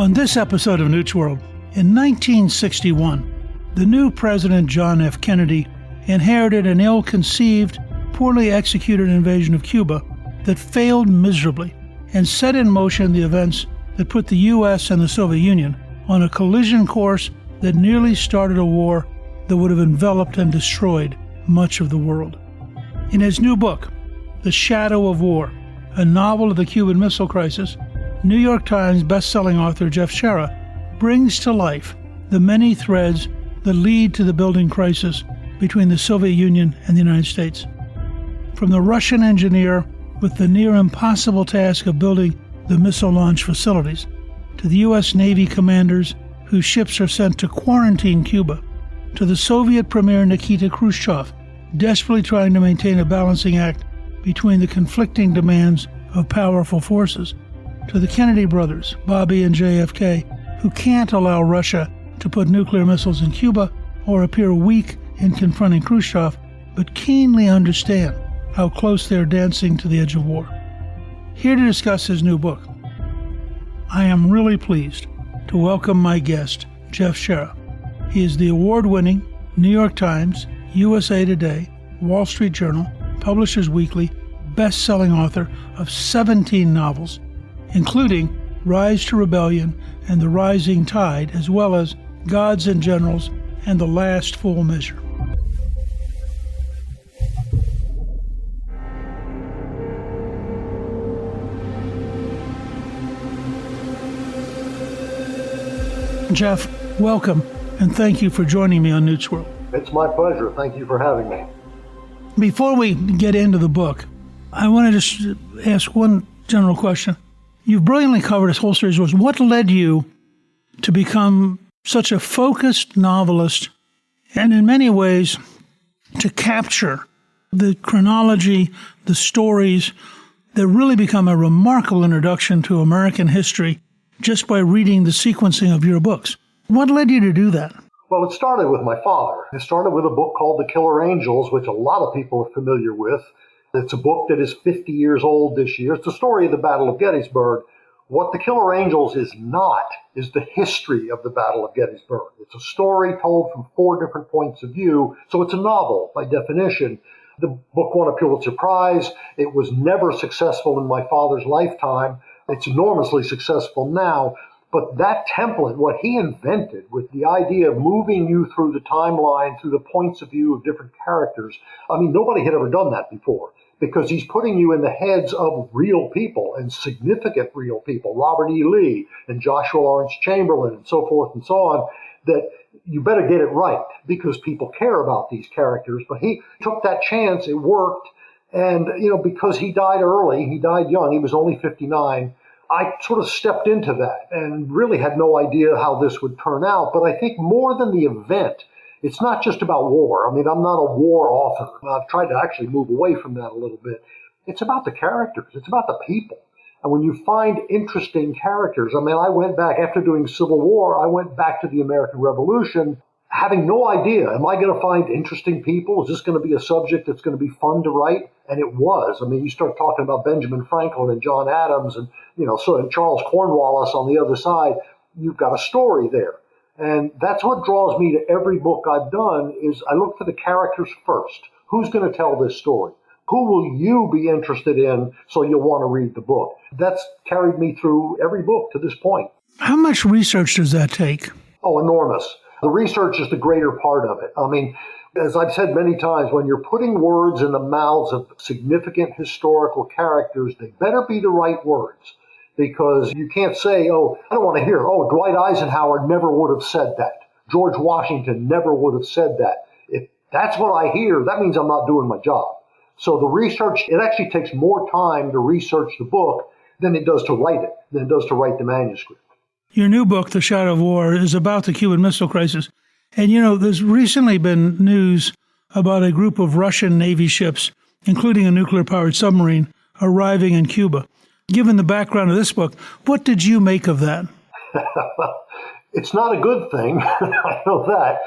On this episode of Newt's World, in 1961, the new President John F. Kennedy inherited an ill-conceived, poorly executed invasion of Cuba that failed miserably and set in motion the events that put the U.S. and the Soviet Union on a collision course that nearly started a war that would have enveloped and destroyed much of the world. In his new book, The Shadow of War, a novel of the Cuban Missile Crisis, New York Times best-selling author Jeff Shaara brings to life the many threads that lead to the building crisis between the Soviet Union and the United States. From the Russian engineer with the near-impossible task of building the missile launch facilities, to the U.S. Navy commanders whose ships are sent to quarantine Cuba, to the Soviet Premier Nikita Khrushchev, desperately trying to maintain a balancing act between the conflicting demands of powerful forces, to the Kennedy brothers, Bobby and JFK, who can't allow Russia to put nuclear missiles in Cuba or appear weak in confronting Khrushchev, but keenly understand how close they are dancing to the edge of war. Here to discuss his new book, I am really pleased to welcome my guest, Jeff Shaara. He is the award-winning New York Times, USA Today, Wall Street Journal, Publishers Weekly, best-selling author of 17 novels, including Rise to Rebellion and The Rising Tide, as well as Gods and Generals and The Last Full Measure. Jeff, welcome, and thank you for joining me on Newt's World. It's my pleasure. Thank you for having me. Before we get into the book, I want to just ask one general question. You've brilliantly covered this whole series. What led you to become such a focused novelist and in many ways to capture the chronology, the stories that really become a remarkable introduction to American history just by reading the sequencing of your books? What led you to do that? Well, it started with my father. It started with a book called The Killer Angels, which a lot of people are familiar with. It's a book that is 50 years old this year. It's the story of the Battle of Gettysburg. What The Killer Angels is not is the history of the Battle of Gettysburg. It's a story told from 4 different points of view, so it's a novel by definition. The book won a Pulitzer Prize. It was never successful in my father's lifetime. It's enormously successful now. But that template, what he invented with the idea of moving you through the timeline, through the points of view of different characters, I mean, nobody had ever done that before, because he's putting you in the heads of real people and significant real people, Robert E. Lee and Joshua Lawrence Chamberlain and so forth and so on, that you better get it right because people care about these characters. But he took that chance. It worked. And, because he died early, he died young, he was only 59, I sort of stepped into that and really had no idea how this would turn out. But I think more than the event, it's not just about war. I mean, I'm not a war author. I've tried to actually move away from that a little bit. It's about the characters. It's about the people. And when you find interesting characters, I mean, I went back after doing Civil War, I went back to the American Revolution, having no idea, am I going to find interesting people? Is this going to be a subject that's going to be fun to write? And it was. I mean, you start talking about Benjamin Franklin and John Adams and, and Charles Cornwallis on the other side, you've got a story there. And that's what draws me to every book I've done is I look for the characters first. Who's going to tell this story? Who will you be interested in so you'll want to read the book? That's carried me through every book to this point. How much research does that take? Oh, enormous. The research is the greater part of it. I mean, as I've said many times, when you're putting words in the mouths of significant historical characters, they better be the right words. Because you can't say, I don't want to hear, Dwight Eisenhower never would have said that. George Washington never would have said that. If that's what I hear, that means I'm not doing my job. So the research, it actually takes more time to research the book than it does to write it, than it does to write the manuscript. Your new book, The Shadow of War, is about the Cuban Missile Crisis. And, there's recently been news about a group of Russian Navy ships, including a nuclear-powered submarine, arriving in Cuba. Given the background of this book, what did you make of that? It's not a good thing. I know that.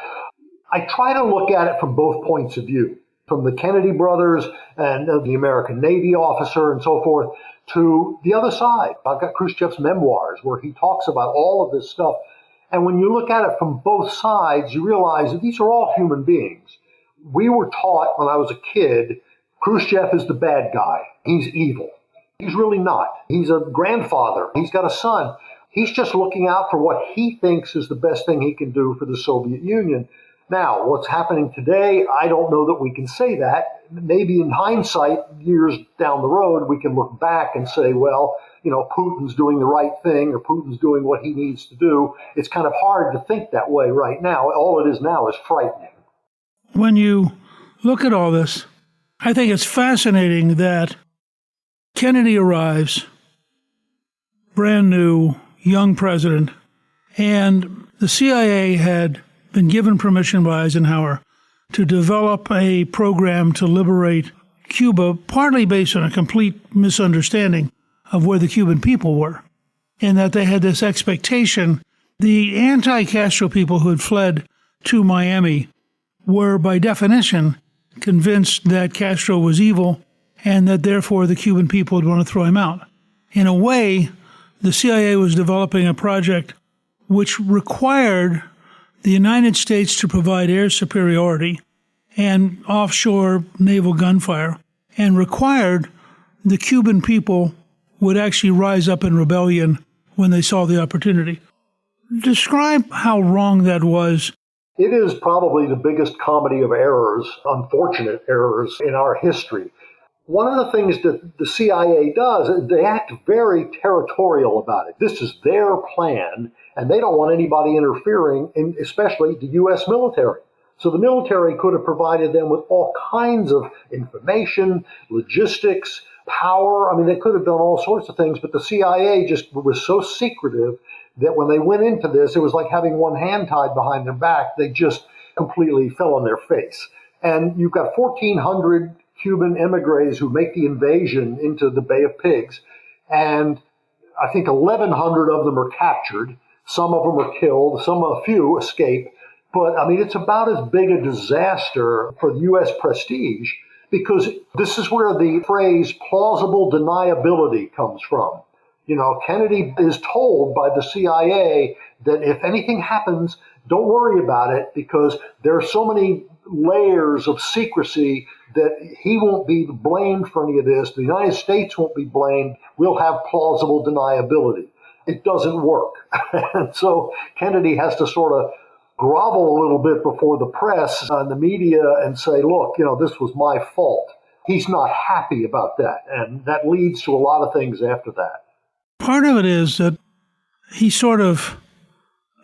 I try to look at it from both points of view. from the Kennedy brothers and the American Navy officer and so forth, to the other side. I've got Khrushchev's memoirs where he talks about all of this stuff. And when you look at it from both sides, you realize that these are all human beings. We were taught when I was a kid, Khrushchev is the bad guy. He's evil. He's really not. He's a grandfather. He's got a son. He's just looking out for what he thinks is the best thing he can do for the Soviet Union. Now, what's happening today, I don't know that we can say that. Maybe in hindsight, years down the road, we can look back and say, well, Putin's doing the right thing or Putin's doing what he needs to do. It's kind of hard to think that way right now. All it is now is frightening. When you look at all this, I think it's fascinating that Kennedy arrives, brand new, young president, and the CIA had been given permission by Eisenhower to develop a program to liberate Cuba, partly based on a complete misunderstanding of where the Cuban people were, and that they had this expectation. The anti-Castro people who had fled to Miami were, by definition, convinced that Castro was evil and that therefore the Cuban people would want to throw him out. In a way, the CIA was developing a project which required the United States to provide air superiority and offshore naval gunfire, and required the Cuban people would actually rise up in rebellion when they saw the opportunity. Describe how wrong that was. It is probably the biggest comedy of errors, unfortunate errors in our history. One of the things that the CIA does is they act very territorial about it. This is their plan, and they don't want anybody interfering, in, especially the U.S. military. So the military could have provided them with all kinds of information, logistics, power. I mean, they could have done all sorts of things, but the CIA just was so secretive that when they went into this, it was like having one hand tied behind their back. They just completely fell on their face. And you've got 1,400 Cuban emigres who make the invasion into the Bay of Pigs, and I think 1,100 of them are captured. Some of them are killed. A few escape. But, I mean, it's about as big a disaster for the U.S. prestige, because this is where the phrase plausible deniability comes from. Kennedy is told by the CIA that if anything happens, don't worry about it, because there are so many layers of secrecy that he won't be blamed for any of this. The United States won't be blamed. We'll have plausible deniability. It doesn't work. And so Kennedy has to sort of grovel a little bit before the press and the media and say, look, this was my fault. He's not happy about that. And that leads to a lot of things after that. Part of it is that he sort of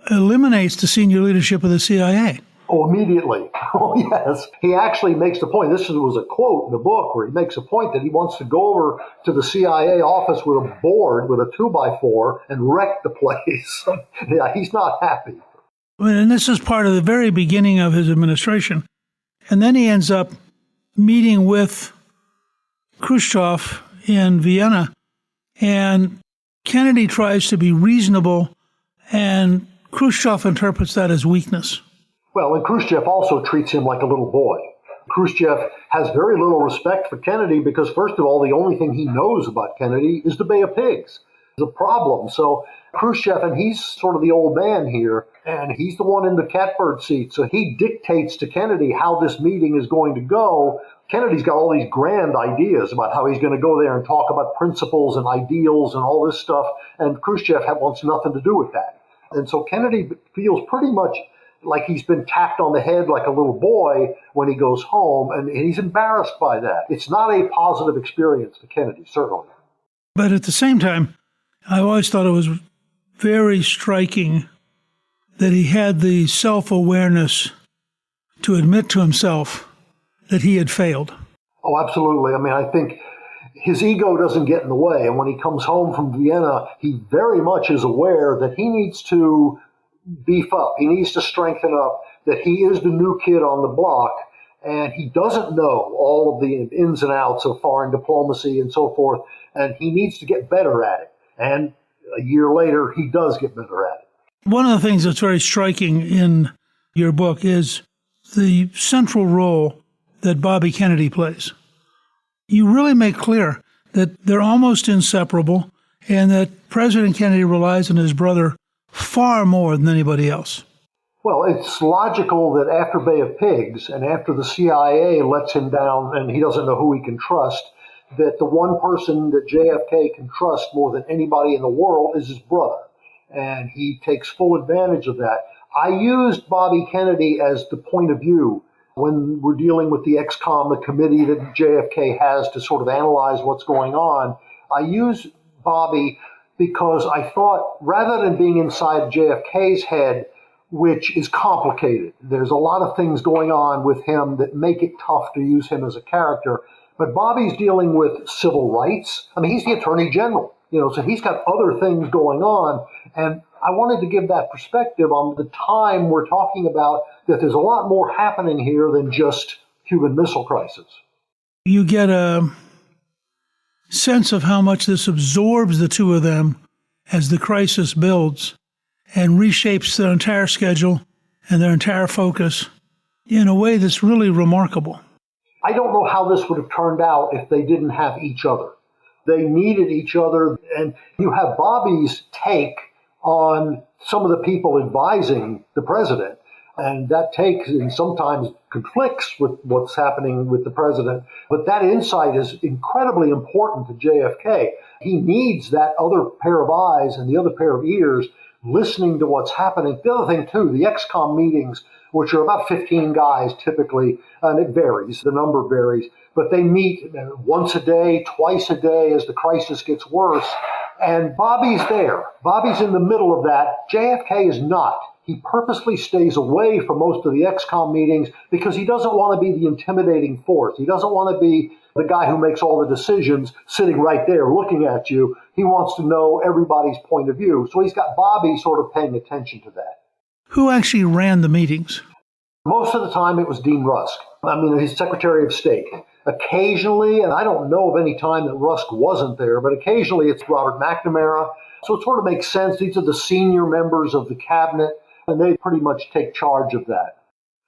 eliminates the senior leadership of the CIA. Oh, immediately. Oh, yes. He actually makes the point. This was a quote in the book where he makes a point that he wants to go over to the CIA office with a board with a 2x4 and wreck the place. Yeah, he's not happy. And this is part of the very beginning of his administration. And then he ends up meeting with Khrushchev in Vienna, and Kennedy tries to be reasonable, and Khrushchev interprets that as weakness. Well, and Khrushchev also treats him like a little boy. Khrushchev has very little respect for Kennedy because, first of all, the only thing he knows about Kennedy is the Bay of Pigs. It's a problem. So Khrushchev, and he's sort of the old man here, and he's the one in the catbird seat. So he dictates to Kennedy how this meeting is going to go. Kennedy's got all these grand ideas about how he's going to go there and talk about principles and ideals and all this stuff, and Khrushchev wants nothing to do with that. And so Kennedy feels pretty much like he's been tapped on the head like a little boy when he goes home, and he's embarrassed by that. It's not a positive experience for Kennedy, certainly. But at the same time, I always thought it was very striking that he had the self-awareness to admit to himself that he had failed. Oh, absolutely. I mean, I think his ego doesn't get in the way. And when he comes home from Vienna, he very much is aware that he needs to beef up. He needs to strengthen up, that he is the new kid on the block, and he doesn't know all of the ins and outs of foreign diplomacy and so forth, and he needs to get better at it. And a year later, he does get better at it. One of the things that's very striking in your book is the central role that Bobby Kennedy plays. You really make clear that they're almost inseparable and that President Kennedy relies on his brother far more than anybody else. Well, it's logical that after Bay of Pigs and after the CIA lets him down and he doesn't know who he can trust, that the one person that JFK can trust more than anybody in the world is his brother. And he takes full advantage of that. I used Bobby Kennedy as the point of view when we're dealing with the XCOM, the committee that JFK has to sort of analyze what's going on. I use Bobby because I thought rather than being inside JFK's head, which is complicated. There's a lot of things going on with him that make it tough to use him as a character. But Bobby's dealing with civil rights. I mean, he's the Attorney General, so he's got other things going on. And I wanted to give that perspective on the time we're talking about, that there's a lot more happening here than just Cuban Missile Crisis. You get a sense of how much this absorbs the two of them as the crisis builds and reshapes their entire schedule and their entire focus in a way that's really remarkable. I don't know how this would have turned out if they didn't have each other. They needed each other, and you have Bobby's take on some of the people advising the president, and that take sometimes conflicts with what's happening with the president, but that insight is incredibly important to JFK. He needs that other pair of eyes and the other pair of ears listening to what's happening. The other thing, too, the XCOM meetings, which are about 15 guys typically, and it varies, the number varies, but they meet once a day, twice a day as the crisis gets worse, and Bobby's there. Bobby's in the middle of that. JFK is not. He purposely stays away from most of the XCOM meetings because he doesn't want to be the intimidating force. He doesn't want to be the guy who makes all the decisions sitting right there looking at you. He wants to know everybody's point of view. So he's got Bobby sort of paying attention to that. Who actually ran the meetings? Most of the time it was Dean Rusk. His Secretary of State. Occasionally, and I don't know of any time that Rusk wasn't there, but occasionally it's Robert McNamara. So it sort of makes sense. These are the senior members of the cabinet, and they pretty much take charge of that.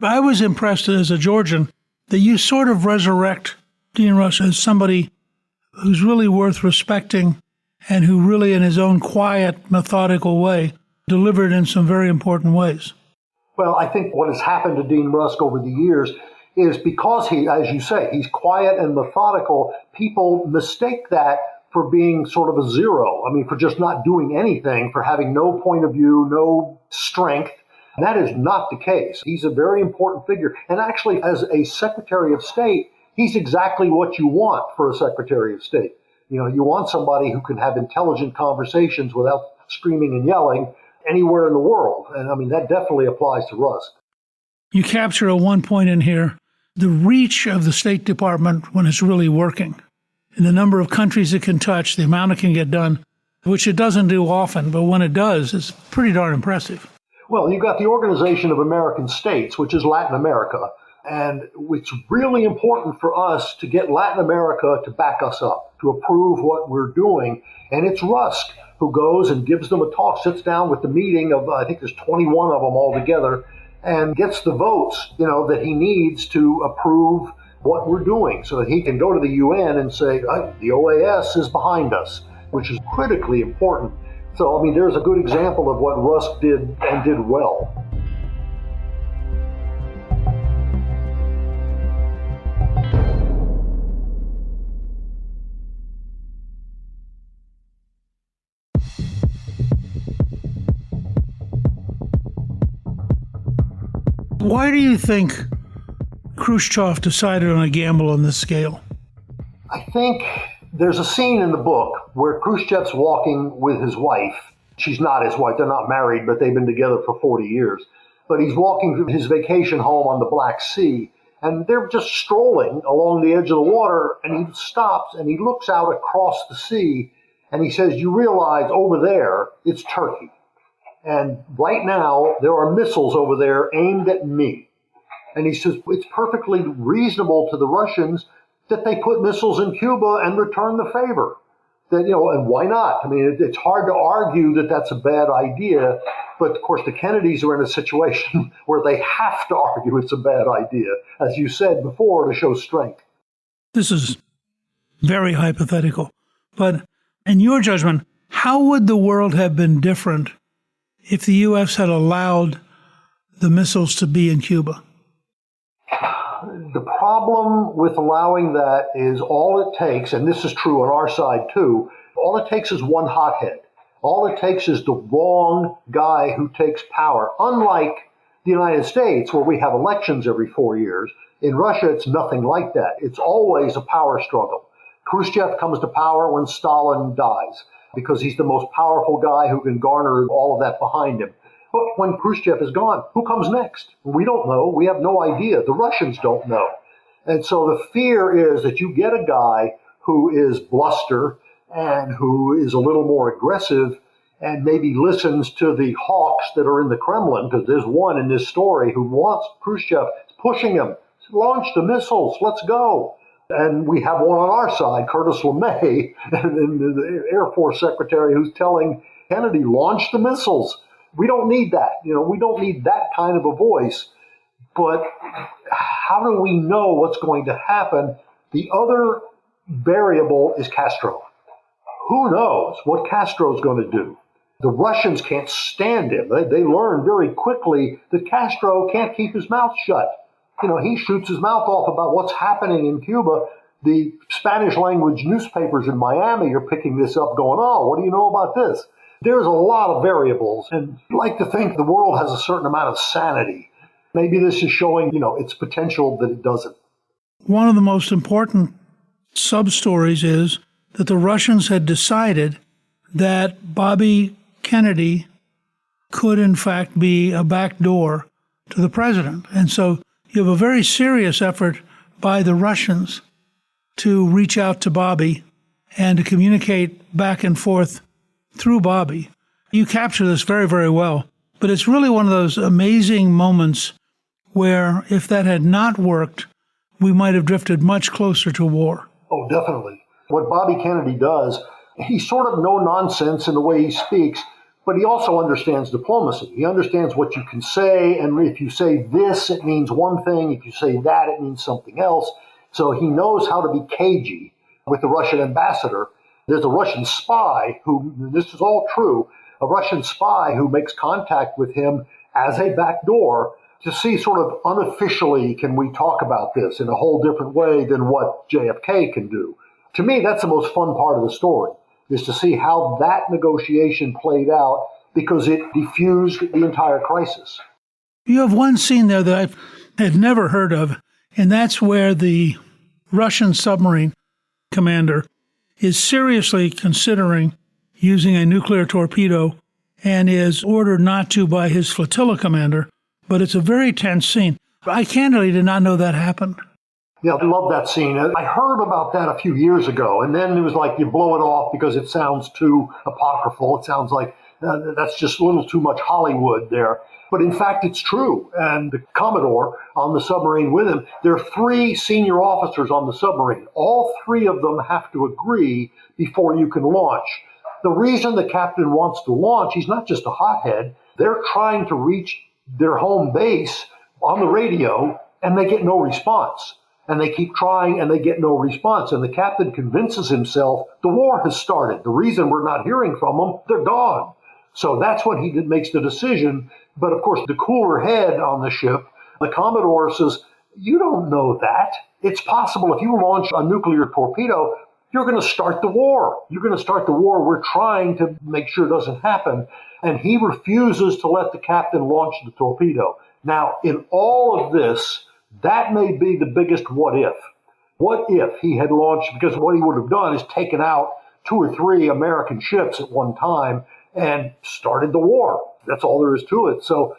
I was impressed as a Georgian that you sort of resurrect Dean Rusk as somebody who's really worth respecting and who really, in his own quiet, methodical way, delivered in some very important ways. Well, I think what has happened to Dean Rusk over the years is because he, as you say, he's quiet and methodical, people mistake that for being sort of a zero. For just not doing anything, for having no point of view, no strength. And that is not the case. He's a very important figure. And actually, as a Secretary of State, he's exactly what you want for a Secretary of State. You want somebody who can have intelligent conversations without screaming and yelling anywhere in the world. And that definitely applies to Rusk. You capture at one point in here the reach of the State Department when it's really working, and the number of countries it can touch, the amount it can get done, which it doesn't do often, but when it does, it's pretty darn impressive. Well, you've got the Organization of American States, which is Latin America, and it's really important for us to get Latin America to back us up, to approve what we're doing, and it's Rusk who goes and gives them a talk, sits down with the meeting of, I think there's 21 of them all together, and gets the votes, that he needs to approve what we're doing so that he can go to the UN and say, the OAS is behind us, which is critically important. So, there's a good example of what Rusk did and did well. Why do you think Khrushchev decided on a gamble on this scale? I think there's a scene in the book where Khrushchev's walking with his wife. She's not his wife. They're not married, but they've been together for 40 years. But he's walking his vacation home on the Black Sea, and they're just strolling along the edge of the water, and he stops and he looks out across the sea, and he says, you realize over there, it's Turkey. And right now, there are missiles over there aimed at me. And he says, it's perfectly reasonable to the Russians that they put missiles in Cuba and return the favor. That, and why not? I mean, it's hard to argue that that's a bad idea, but of course the Kennedys are in a situation where they have to argue it's a bad idea, as you said before, to show strength. This is very hypothetical, but in your judgment, how would the world have been different if the U.S. had allowed the missiles to be in Cuba? The problem with allowing that is all it takes, and this is true on our side too, all it takes is one hothead. All it takes is the wrong guy who takes power. Unlike the United States, where we have elections every 4 years, in Russia it's nothing like that. It's always a power struggle. Khrushchev comes to power when Stalin dies, because he's the most powerful guy who can garner all of that behind him. But when Khrushchev is gone, who comes next? We don't know. We have no idea. The Russians don't know. And so the fear is that you get a guy who is bluster and who is a little more aggressive and maybe listens to the hawks that are in the Kremlin, because there's one in this story who wants Khrushchev, pushing him, launch the missiles, let's go. And we have one on our side, Curtis LeMay, the Air Force Secretary, who's telling Kennedy, launch the missiles. We don't need that. We don't need that kind of a voice. But how do we know what's going to happen? The other variable is Castro. Who knows what Castro's going to do? The Russians can't stand him. They learn very quickly that Castro can't keep his mouth shut. He shoots his mouth off about what's happening in Cuba. The Spanish language newspapers in Miami are picking this up going, oh, what do you know about this? There's a lot of variables, and I'd like to think the world has a certain amount of sanity. Maybe this is showing, its potential that it doesn't. One of the most important sub-stories is that the Russians had decided that Bobby Kennedy could, in fact, be a backdoor to the president. And so you have a very serious effort by the Russians to reach out to Bobby and to communicate back and forth through Bobby. You capture this very, very well. But it's really one of those amazing moments where if that had not worked, we might have drifted much closer to war. Oh, definitely. What Bobby Kennedy does, he's sort of no-nonsense in the way he speaks, but he also understands diplomacy. He understands what you can say, and if you say this, it means one thing. If you say that, it means something else. So he knows how to be cagey with the Russian ambassador. There's a Russian spy who, this is all true, a Russian spy who makes contact with him as a backdoor to see sort of unofficially, can we talk about this in a whole different way than what JFK can do. To me, that's the most fun part of the story, is to see how that negotiation played out, because it diffused the entire crisis. You have one scene there that I had never heard of, and that's where the Russian submarine commander is seriously considering using a nuclear torpedo and is ordered not to by his flotilla commander. But it's a very tense scene. I candidly did not know that happened. Yeah, I love that scene. I heard about that a few years ago, and then it was like you blow it off because it sounds too apocryphal. It sounds like that's just a little too much Hollywood there. But in fact, it's true. And the Commodore on the submarine with him, there are 3 senior officers on the submarine. All 3 of them have to agree before you can launch. The reason the captain wants to launch, he's not just a hothead. They're trying to reach their home base on the radio, and they get no response. And they keep trying, and they get no response. And the captain convinces himself the war has started. The reason we're not hearing from them, they're gone. So that's when he makes the decision. But of course, the cooler head on the ship, the Commodore, says, you don't know that. It's possible if you launch a nuclear torpedo, you're going to start the war. You're going to start the war we're trying to make sure doesn't happen. And he refuses to let the captain launch the torpedo. Now, in all of this, that may be the biggest what if. What if he had launched, because what he would have done is taken out 2 or 3 American ships at one time and started the war. That's all there is to it. So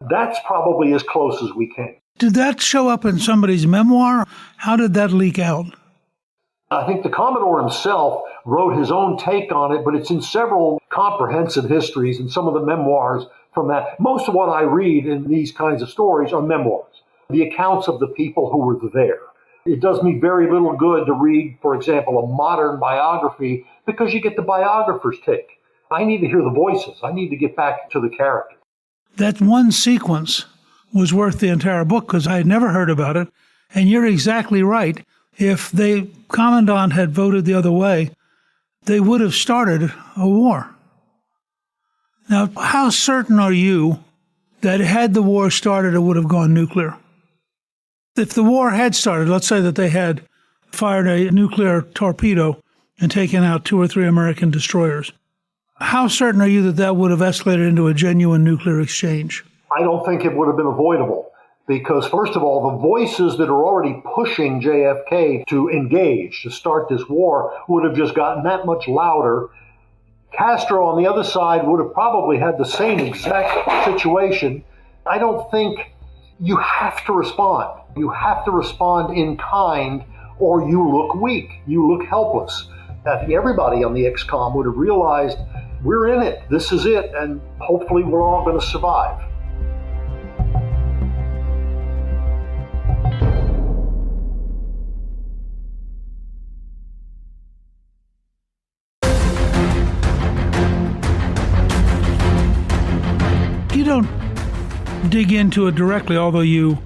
that's probably as close as we came. Did that show up in somebody's memoir? How did that leak out? I think the Commodore himself wrote his own take on it, but it's in several comprehensive histories and some of the memoirs from that. Most of what I read in these kinds of stories are memoirs, the accounts of the people who were there. It does me very little good to read, for example, a modern biography because you get the biographer's take. I need to hear the voices. I need to get back to the character. That one sequence was worth the entire book because I had never heard about it. And you're exactly right. If the commandant had voted the other way, they would have started a war. Now, how certain are you that had the war started, it would have gone nuclear? If the war had started, let's say that they had fired a nuclear torpedo and taken out 2 or 3 American destroyers, how certain are you that that would have escalated into a genuine nuclear exchange? I don't think it would have been avoidable because, first of all, the voices that are already pushing JFK to engage, to start this war, would have just gotten that much louder. Castro, on the other side, would have probably had the same exact situation. I don't think you have to respond. You have to respond in kind or you look weak. You look helpless. I think everybody on the XCOM would have realized we're in it. This is it. And hopefully we're all going to survive. You don't dig into it directly, although you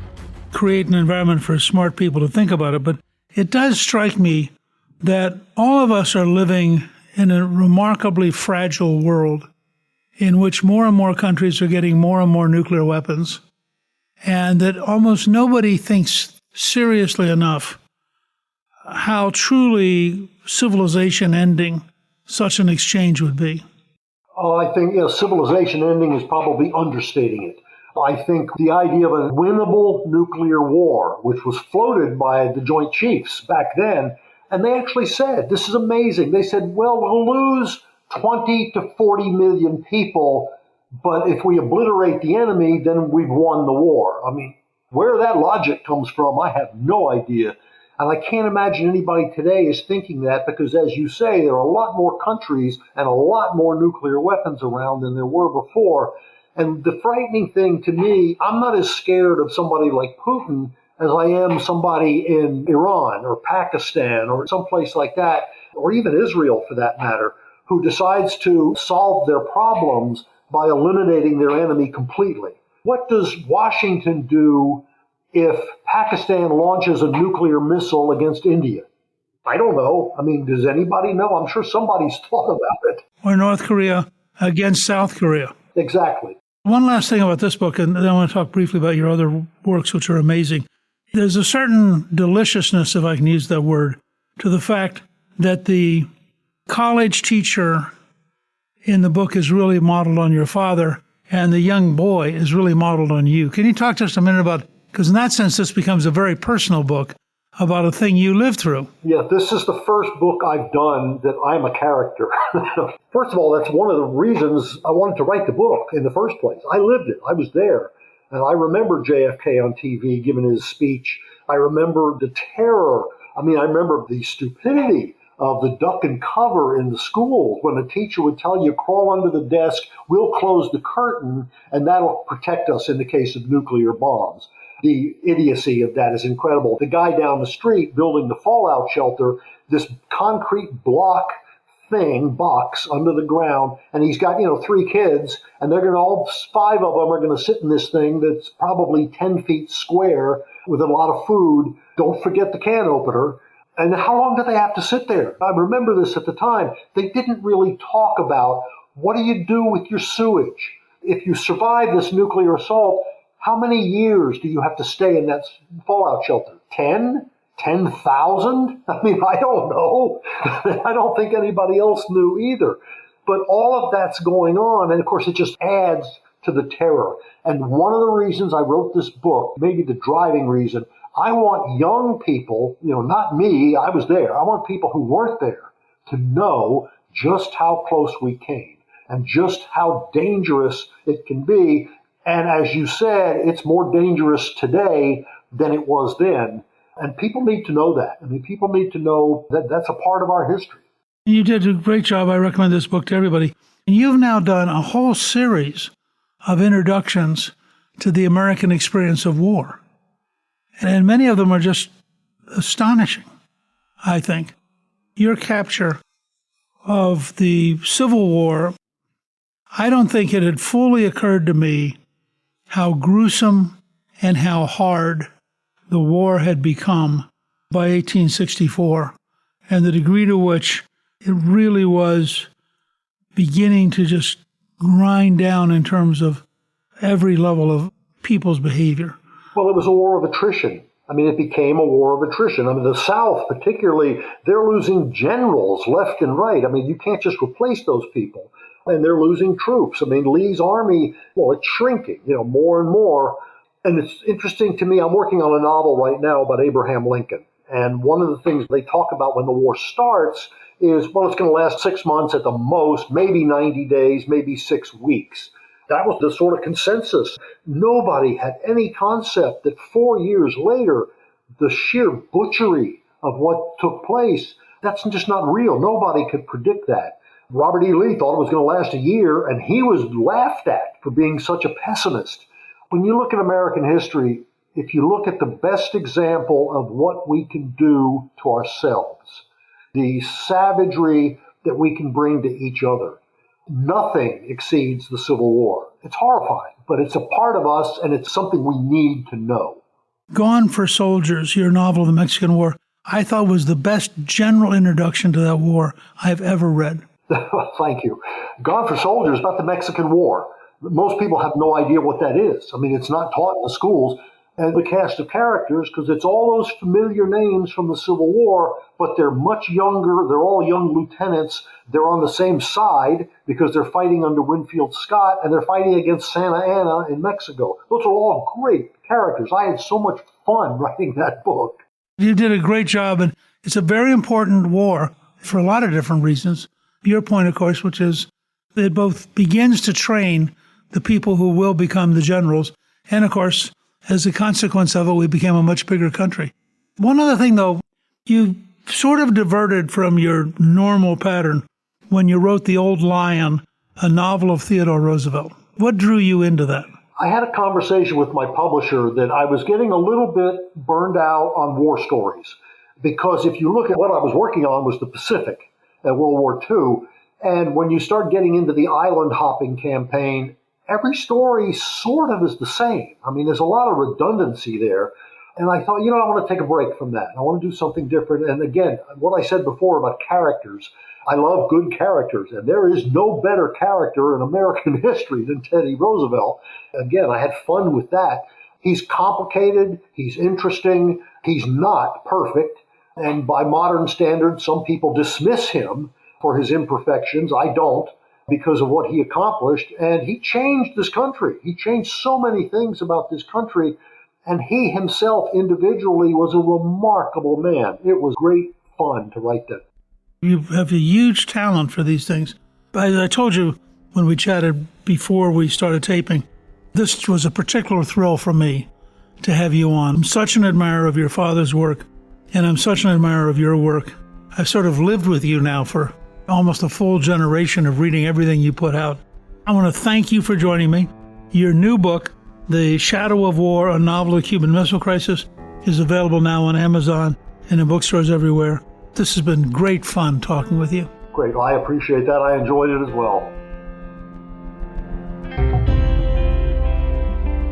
create an environment for smart people to think about it. But it does strike me that all of us are living in a remarkably fragile world in which more and more countries are getting more and more nuclear weapons, and that almost nobody thinks seriously enough how truly civilization ending such an exchange would be. Oh, I think civilization ending is probably understating it. I think the idea of a winnable nuclear war, which was floated by the Joint Chiefs back then, and they actually said, this is amazing. They said, well, we'll lose 20 to 40 million people, but if we obliterate the enemy, then we've won the war. I mean, where that logic comes from, I have no idea. And I can't imagine anybody today is thinking that because, as you say, there are a lot more countries and a lot more nuclear weapons around than there were before. And the frightening thing to me, I'm not as scared of somebody like Putin as I am somebody in Iran or Pakistan or someplace like that, or even Israel for that matter, who decides to solve their problems by eliminating their enemy completely. What does Washington do if Pakistan launches a nuclear missile against India? I don't know. I mean, does anybody know? I'm sure somebody's thought about it. Or North Korea against South Korea. Exactly. One last thing about this book, and then I want to talk briefly about your other works, which are amazing. There's a certain deliciousness, if I can use that word, to the fact that the college teacher in the book is really modeled on your father, and the young boy is really modeled on you. Can you talk just a minute about, because in that sense, this becomes a very personal book about a thing you lived through. Yeah, this is the first book I've done that I'm a character. First of all, that's one of the reasons I wanted to write the book in the first place. I lived it. I was there. And I remember JFK on TV giving his speech. I remember the terror. I mean, I remember the stupidity of the duck and cover in the schools when the teacher would tell you, crawl under the desk, we'll close the curtain, and that'll protect us in the case of nuclear bombs. The idiocy of that is incredible. The guy down the street building the fallout shelter, this concrete block box under the ground, and he's got, 3 kids, and they're going to, all 5 of them are going to sit in this thing that's probably 10 feet square with a lot of food. Don't forget the can opener. And how long do they have to sit there? I remember this at the time. They didn't really talk about what do you do with your sewage? If you survive this nuclear assault, how many years do you have to stay in that fallout shelter? 10? 10,000? I mean, I don't know. I don't think anybody else knew either. But all of that's going on, and of course it just adds to the terror. And one of the reasons I wrote this book, maybe the driving reason, I want young people, not me, I was there. I want people who weren't there to know just how close we came and just how dangerous it can be. And as you said, it's more dangerous today than it was then. And people need to know that. I mean, people need to know that that's a part of our history. You did a great job. I recommend this book to everybody. And you've now done a whole series of introductions to the American experience of war. And many of them are just astonishing, I think. Your capture of the Civil War, I don't think it had fully occurred to me how gruesome and how hard the war had become by 1864, and the degree to which it really was beginning to just grind down in terms of every level of people's behavior. Well, it was a war of attrition. I mean, it became a war of attrition. I mean, the South particularly, they're losing generals left and right. I mean, you can't just replace those people. And they're losing troops. I mean, Lee's army, well, it's shrinking, more and more. And it's interesting to me, I'm working on a novel right now about Abraham Lincoln. And one of the things they talk about when the war starts is, well, it's going to last 6 months at the most, maybe 90 days, maybe 6 weeks. That was the sort of consensus. Nobody had any concept that 4 years later, the sheer butchery of what took place, that's just not real. Nobody could predict that. Robert E. Lee thought it was going to last a year, and he was laughed at for being such a pessimist. When you look at American history, if you look at the best example of what we can do to ourselves, the savagery that we can bring to each other, nothing exceeds the Civil War. It's horrifying, but it's a part of us, and it's something we need to know. Gone for Soldiers, your novel of the Mexican War, I thought was the best general introduction to that war I've ever read. Thank you. Gone for Soldiers about the Mexican War. Most people have no idea what that is. I mean, it's not taught in the schools. And the cast of characters, because it's all those familiar names from the Civil War, but they're much younger. They're all young lieutenants. They're on the same side because they're fighting under Winfield Scott, and they're fighting against Santa Anna in Mexico. Those are all great characters. I had so much fun writing that book. You did a great job, and it's a very important war for a lot of different reasons. Your point, of course, which is it both begins to train the people who will become the generals, and, of course, as a consequence of it, we became a much bigger country. One other thing, though, you sort of diverted from your normal pattern when you wrote The Old Lion, a novel of Theodore Roosevelt. What drew you into that? I had a conversation with my publisher that I was getting a little bit burned out on war stories. Because if you look at what I was working on was the Pacific at World War II. And when you start getting into the island hopping campaign, every story sort of is the same. I mean, there's a lot of redundancy there. And I thought, I want to take a break from that. I want to do something different. And again, what I said before about characters, I love good characters. And there is no better character in American history than Teddy Roosevelt. Again, I had fun with that. He's complicated. He's interesting. He's not perfect. And by modern standards, some people dismiss him for his imperfections. I don't, because of what he accomplished. And he changed this country. He changed so many things about this country. And he himself individually was a remarkable man. It was great fun to write that. You have a huge talent for these things. As I told you when we chatted before we started taping, this was a particular thrill for me to have you on. I'm such an admirer of your father's work, and I'm such an admirer of your work. I've sort of lived with you now for almost a full generation of reading everything you put out. I want to thank you for joining me. Your new book, The Shadow of War, a novel of the Cuban Missile Crisis, is available now on Amazon and in bookstores everywhere. This has been great fun talking with you. Great. Well, I appreciate that. I enjoyed it as well.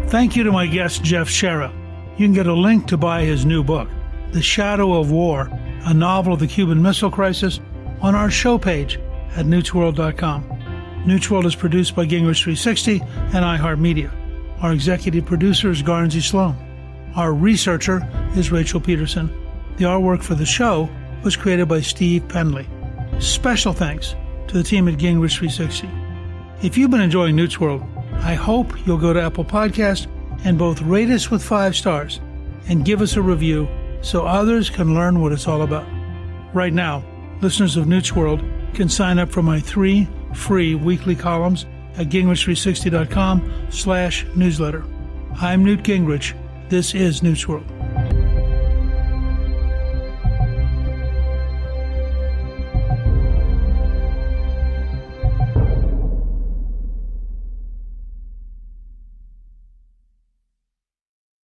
Thank you to my guest, Jeff Shaara. You can get a link to buy his new book, The Shadow of War, a novel of the Cuban Missile Crisis, on our show page at newtsworld.com. Newt's World is produced by Gingrich 360 and iHeartMedia. Our executive producer is Garnsey Sloan. Our researcher is Rachel Peterson. The artwork for the show was created by Steve Penley. Special thanks to the team at Gingrich 360. If you've been enjoying Newt's World, I hope you'll go to Apple Podcast and both rate us with 5 stars and give us a review so others can learn what it's all about. Right now, listeners of Newt's World can sign up for my 3 free weekly columns at gingrich360.com/newsletter. I'm Newt Gingrich. This is Newt's World.